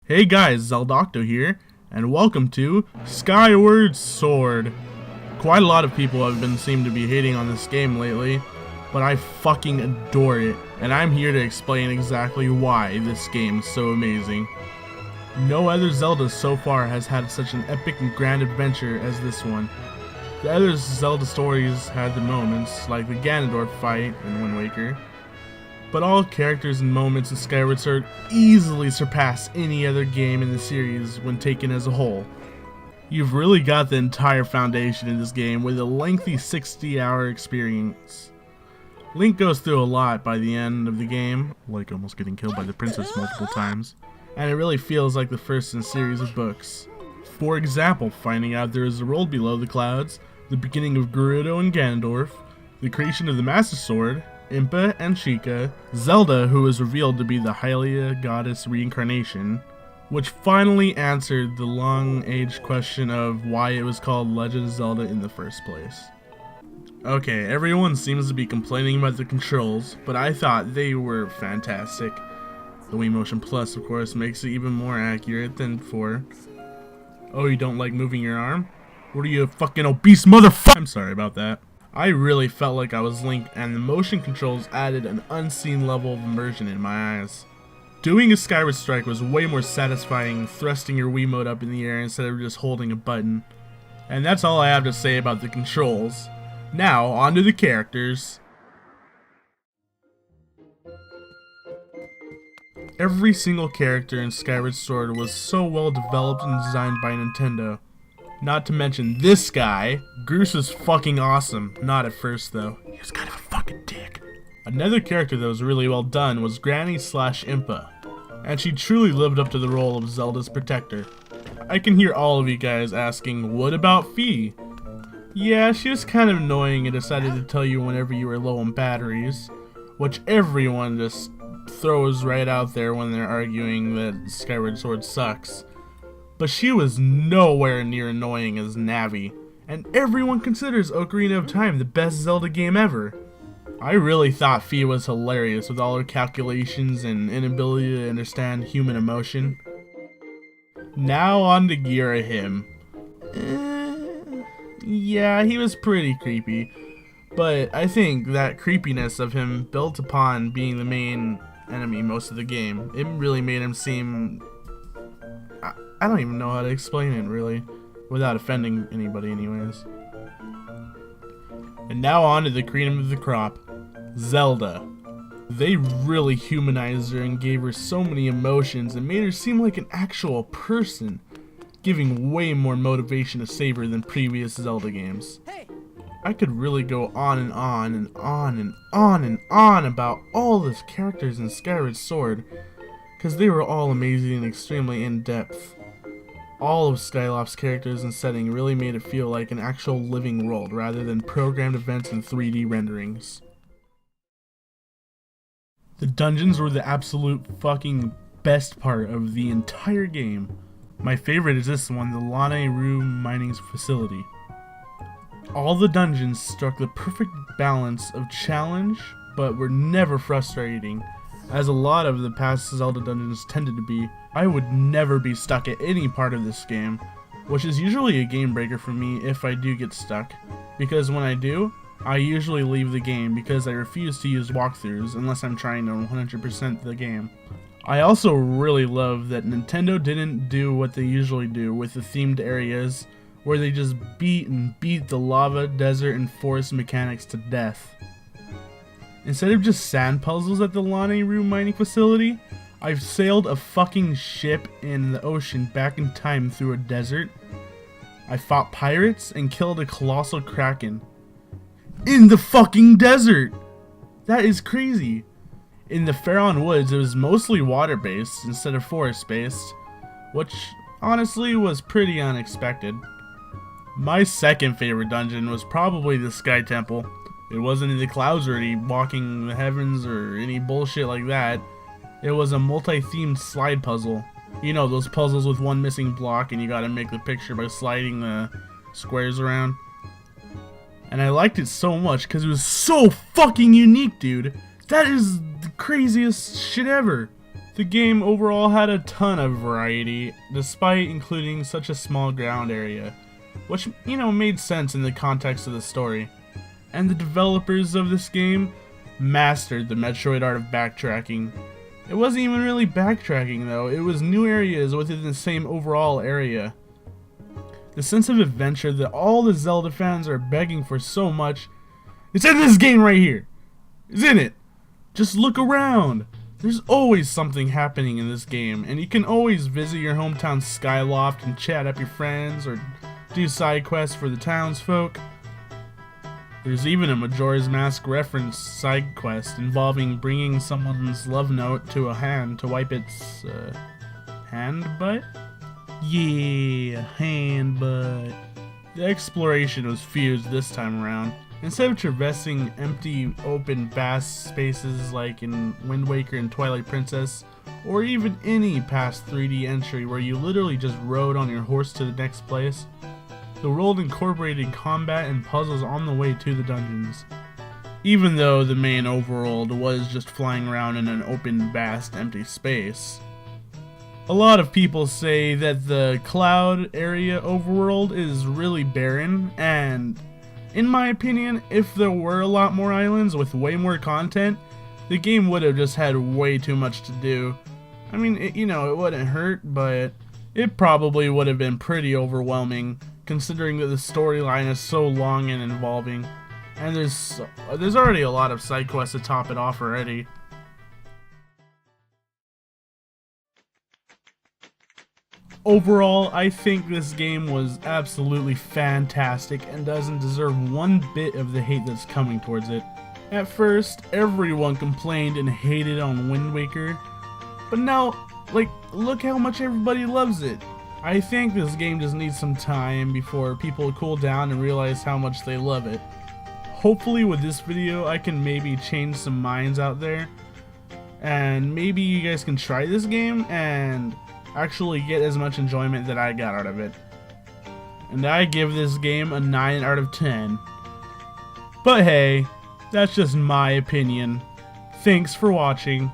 Hey guys, Zeldocto here, and welcome to Skyward Sword. Quite a lot of people seem to be hating on this game lately, but I fucking adore it, and I'm here to explain exactly why this game is so amazing. No other Zelda so far has had such an epic and grand adventure as this one. The other Zelda stories had their moments, like the Ganondorf fight in Wind Waker, but all characters and moments in Skyward Sword easily surpass any other game in the series when taken as a whole. You've really got the entire foundation in this game with a lengthy 60-hour experience. Link goes through a lot by the end of the game, like almost getting killed by the princess multiple times, and it really feels like the first in a series of books. For example, finding out there is a world below the clouds, the beginning of Gerudo and Ganondorf, the creation of the Master Sword, Impa and Sheikah, Zelda, who was revealed to be the Hylia goddess reincarnation, which finally answered the long-aged question of why it was called Legend of Zelda in the first place. Okay, everyone seems to be complaining about the controls, but I thought they were fantastic. The Wii Motion Plus, of course, makes it even more accurate than before. Oh, you don't like moving your arm? What are you, a fucking obese motherfucker? I'm sorry about that. I really felt like I was Link, and the motion controls added an unseen level of immersion in my eyes. Doing a Skyward Strike was way more satisfying thrusting your Wiimote up in the air instead of just holding a button. And that's all I have to say about the controls. Now, on to the characters. Every single character in Skyward Sword was so well developed and designed by Nintendo. Not to mention this guy. Groose is fucking awesome. Not at first though. He was kind of a fucking dick. Another character that was really well done was Granny/Impa, and she truly lived up to the role of Zelda's protector. I can hear all of you guys asking, what about Fi? Yeah, she was kind of annoying and decided to tell you whenever you were low on batteries, which everyone just throws right out there when they're arguing that Skyward Sword sucks. But she was nowhere near annoying as Navi, and everyone considers Ocarina of Time the best Zelda game ever. I really thought Fi was hilarious with all her calculations and inability to understand human emotion. Now on to Girahim. Yeah, he was pretty creepy, but I think that creepiness of him built upon being the main enemy most of the game. It really made him seem... I don't even know how to explain it, really, without offending anybody anyways. And now on to the cream of the crop, Zelda. They really humanized her and gave her so many emotions and made her seem like an actual person, giving way more motivation to save her than previous Zelda games. I could really go on and on and on and on and on about all the characters in Skyward Sword, because they were all amazing and extremely in-depth. All of Skyloft's characters and setting really made it feel like an actual living world rather than programmed events and 3D renderings. The dungeons were the absolute fucking best part of the entire game. My favorite is this one, the Lanayru mining facility. All the dungeons struck the perfect balance of challenge, but were never frustrating, as a lot of the past Zelda dungeons tended to be. I would never be stuck at any part of this game, which is usually a game breaker for me if I do get stuck, because when I do, I usually leave the game because I refuse to use walkthroughs unless I'm trying to 100% the game. I also really love that Nintendo didn't do what they usually do with the themed areas, where they just beat the lava, desert, and forest mechanics to death. Instead of just sand puzzles at the Lanayru mining facility, I've sailed a fucking ship in the ocean back in time through a desert. I fought pirates and killed a colossal kraken. In the fucking desert! That is crazy. In the Faron Woods, it was mostly water-based instead of forest-based, which honestly was pretty unexpected. My second favorite dungeon was probably the Sky Temple. It wasn't in the clouds or any walking the heavens or any bullshit like that. It was a multi-themed slide puzzle. You know, those puzzles with one missing block and you gotta make the picture by sliding the squares around. And I liked it so much because it was so fucking unique, dude. That is the craziest shit ever. The game overall had a ton of variety, despite including such a small ground area, which, made sense in the context of the story. And the developers of this game mastered the Metroid art of backtracking. It wasn't even really backtracking though, it was new areas within the same overall area. The sense of adventure that all the Zelda fans are begging for so much, it's in this game right here! It's in it! Just look around! There's always something happening in this game, and you can always visit your hometown Skyloft and chat up your friends, or do side quests for the townsfolk. There's even a Majora's Mask reference side quest involving bringing someone's love note to a hand to wipe its, hand butt? Yeah, hand butt. The exploration was fused this time around. Instead of traversing empty, open, vast spaces like in Wind Waker and Twilight Princess, or even any past 3D entry where you literally just rode on your horse to the next place, the world incorporated combat and puzzles on the way to the dungeons. Even though the main overworld was just flying around in an open, vast, empty space. A lot of people say that the Cloud area overworld is really barren, and in my opinion, if there were a lot more islands with way more content, the game would have just had way too much to do. I mean, it wouldn't hurt, but it probably would have been pretty overwhelming, considering that the storyline is so long and involving, and there's already a lot of side quests to top it off already. Overall, I think this game was absolutely fantastic and doesn't deserve one bit of the hate that's coming towards it. At first, everyone complained and hated on Wind Waker, but now, look how much everybody loves it. I think this game just needs some time before people cool down and realize how much they love it. Hopefully with this video, I can maybe change some minds out there, and maybe you guys can try this game and actually get as much enjoyment that I got out of it. And I give this game a 9 out of 10. But hey, that's just my opinion. Thanks for watching.